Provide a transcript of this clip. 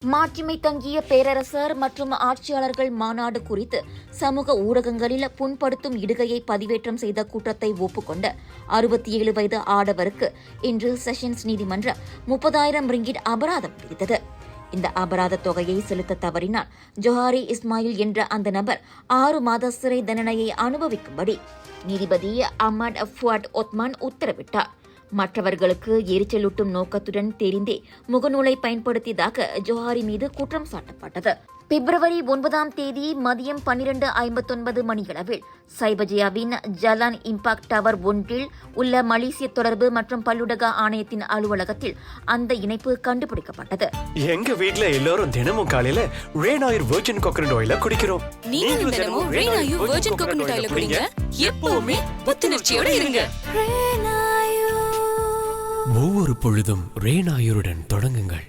மாட்சிமை தங்கிய பேரரசர் மற்றும் ஆட்சியாளர்கள் மாநாடு குறித்து சமூக ஊடகங்களில் புண்படுத்தும் இடுகையை பதிவேற்றம் செய்த குற்றத்தை ஒப்புக்கொண்ட 67 வயது ஆடவருக்கு இன்று செஷன்ஸ் நீதிமன்றம் 30,000 ரிங்கிட் அபராதம் விதித்தது. இந்த அபராத தொகையை செலுத்த தவறினால் ஜொஹாரி இஸ்மாயில் என்ற அந்த நபர் 6 மாத சிறை தண்டனையை அனுபவிக்கும்படி நீதிபதி அஹ்மத் ஃபுவாட் ஒத்மான் உத்தரவிட்டார். மற்றவர்களுக்கு எரிச்சலூட்டும் நோக்கத்துடன் தெரிந்தே முகநூலை பயன்படுத்தியதாக ஜொஹாரி மீது குற்றம் சாட்டப்பட்டது. பிப்ரவரி 9ஆம் தேதி மதியம் 12:59 மணியளவில் சைபஜியாவின் ஜலான் இம்பாக்ட் டவர் ஒன்றில் உள்ள மலேசிய தொடர்பு மற்றும் பல்லுலக ஆணையத்தின் அலுவலகத்தில் அந்த இணைப்பு கண்டுபிடிக்கப்பட்டது. எங்க வீட்ல எல்லாரும் தினமும் காலையில ரெய்னாயூர் வெர்ஜின் கோகனட் ஆயில குடிக்கிறோம். நீங்களும் தினமும் ரெய்னாயூர் வெர்ஜின் கோகனட் ஆயில குடிங்க. எப்பவுமே புத்துணர்ச்சியோட இருங்க. ஒவ்வொரு பொழுதும் ரெய்னாயூருடன் தொடங்குங்கள்.